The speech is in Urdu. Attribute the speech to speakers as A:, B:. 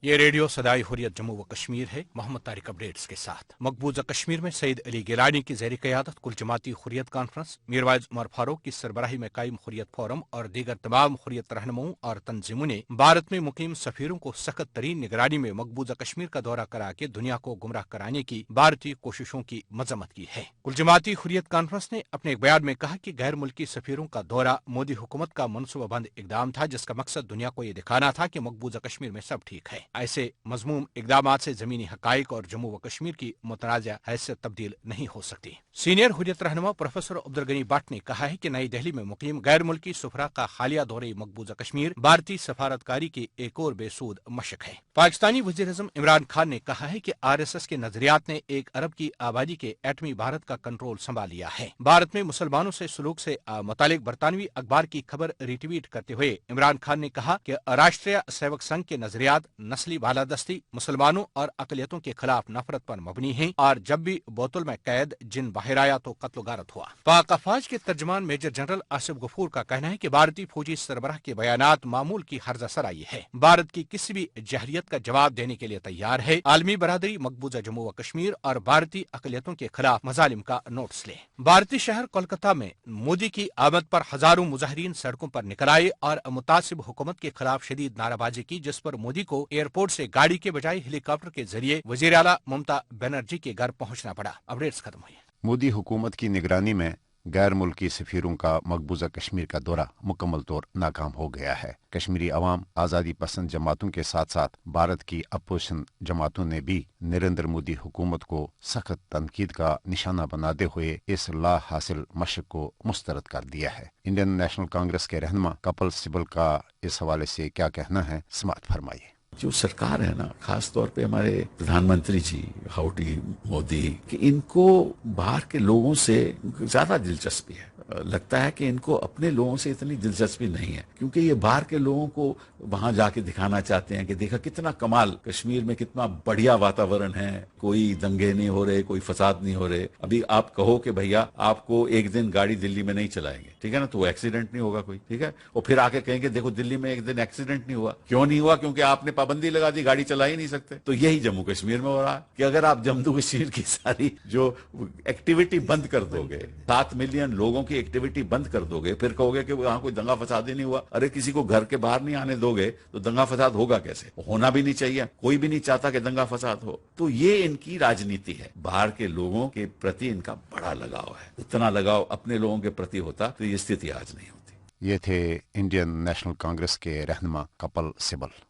A: یہ ریڈیو صدائے حریت جموں و کشمیر ہے۔ محمد طارق اپڈیٹس کے ساتھ۔ مقبوضہ کشمیر میں سعید علی گیلانی کی زیر قیادت کل جماعتی حریت کانفرنس، میروائز عمر فاروق کی سربراہی میں قائم حریت فورم اور دیگر تمام حریت رہنماؤں اور تنظیموں نے بھارت میں مقیم سفیروں کو سخت ترین نگرانی میں مقبوضہ کشمیر کا دورہ کرا کے دنیا کو گمراہ کرانے کی بھارتی کوششوں کی مذمت کی ہے۔ کل جماعتی حریت کانفرنس نے اپنے ایک بیان میں کہا کہ غیر ملکی سفیروں کا دورہ مودی حکومت کا منصوبہ بند اقدام تھا، جس کا مقصد دنیا کو یہ دکھانا تھا کہ مقبوضہ کشمیر میں سب ٹھیک ہے۔ ایسے مضموم اقدامات سے زمینی حقائق اور جموں و کشمیر کی متنازع حیثیت تبدیل نہیں ہو سکتی۔ سینئر حریت رہنما پروفیسر عبدالغنی بٹ نے کہا ہے کہ نئی دہلی میں مقیم غیر ملکی سفراء کا حالیہ دورہ مقبوضہ کشمیر بھارتی سفارتکاری کی ایک اور بے سود مشق ہے۔ پاکستانی وزیر اعظم عمران خان نے کہا ہے کہ RSS کے نظریات نے 1 ارب کی آبادی کے ایٹمی بھارت کا کنٹرول سنبھال لیا ہے۔ بھارت میں مسلمانوں سے سلوک سے متعلق برطانوی اخبار کی خبر ری ٹویٹ کرتے ہوئے عمران خان نے کہا کہ راشٹریہ سیوک سنگھ کے نظریات نسلی بالادستی، مسلمانوں اور اقلیتوں کے خلاف نفرت پر مبنی ہیں، اور جب بھی بوتل میں قید جن باہر آیا تو قتل و غارت ہوا۔ پاک افواج کے ترجمان میجر جنرل آصف غفور کا کہنا ہے کہ بھارتی فوجی سربراہ کے بیانات معمول کی ہرزہ سرائی ہے، بھارت کی کسی بھی جہریت کا جواب دینے کے لیے تیار ہے۔ عالمی برادری مقبوضہ جموں و کشمیر اور بھارتی اقلیتوں کے خلاف مظالم کا نوٹس لے۔ بھارتی شہر کولکتہ میں مودی کی آمد پر ہزاروں مظاہرین سڑکوں پر نکل آئے اور متعصب حکومت کے خلاف شدید نعرہ بازی کی، جس پر مودی کو ایئرپورٹ سے گاڑی کے بجائے ہیلی کاپٹر کے ذریعے وزیر اعلیٰ ممتا بنرجی کے گھر پہنچنا پڑا۔ اپڈیٹس ختم ہوئی۔
B: مودی حکومت کی نگرانی میں غیر ملکی سفیروں کا مقبوضہ کشمیر کا دورہ مکمل طور ناکام ہو گیا ہے۔ کشمیری عوام، آزادی پسند جماعتوں کے ساتھ ساتھ بھارت کی اپوزیشن جماعتوں نے بھی نریندر مودی حکومت کو سخت تنقید کا نشانہ بناتے ہوئے اس لا حاصل مشق کو مسترد کر دیا ہے۔ انڈین نیشنل کانگریس کے رہنما کپل سبل کا اس حوالے سے کیا کہنا ہے، سماعت فرمائیے۔
C: جو سرکار ہے نا، خاص طور پہ ہمارے پردھان منتری جی ہاؤڈی مودی، کہ ان کو باہر کے لوگوں سے زیادہ دلچسپی ہے۔ لگتا ہے کہ ان کو اپنے لوگوں سے اتنی دلچسپی نہیں ہے، کیونکہ یہ باہر کے لوگوں کو وہاں جا کے دکھانا چاہتے ہیں کہ دیکھا کتنا کمال، کشمیر میں کتنا بڑھیا واتاورن ہے، کوئی دنگے نہیں ہو رہے، کوئی فساد نہیں ہو رہے۔ ابھی آپ کہو کہ بھیا آپ کو ایک دن گاڑی دلی میں نہیں چلائیں گے، ٹھیک ہے نا، تو وہ ایکسیڈنٹ نہیں ہوگا کوئی، ٹھیک ہے، اور پھر آ کے کہیں گے دیکھو دلی میں ایک دن ایکسیڈنٹ نہیں ہوا۔ کیوں نہیں ہوا؟ کیونکہ آپ نے پابندی لگا دی، گاڑی چلا ہی نہیں سکتے۔ تو یہی جموں کشمیر میں ہو رہا ہے کہ اگر آپ جموں کشمیر کی ساری جو ایکٹیویٹی بند کر دو گے، 7 ملین لوگوں کی ایکٹیویٹی بند کر دو گے، پھر کہو گے کہ وہاں کوئی دنگا فساد ہی نہیں ہوا۔ ارے کسی کو گھر کے باہر نہیں آنے دو گے تو دنگا فساد ہوگا کیسے؟ ہونا بھی نہیں چاہیے، کوئی بھی نہیں چاہتا کہ دنگا فساد ہو۔ تو یہ ان کی راجنیتی ہے۔ باہر کے لوگوں کے پرتی ان کا بڑا لگاؤ ہے۔ اتنا لگاؤ اپنے لوگوں کے پرتی ہوتا تو یہ استھتی آج نہیں ہوتی۔
B: یہ تھے انڈین نیشنل کانگریس کے رہنما کپل سبل۔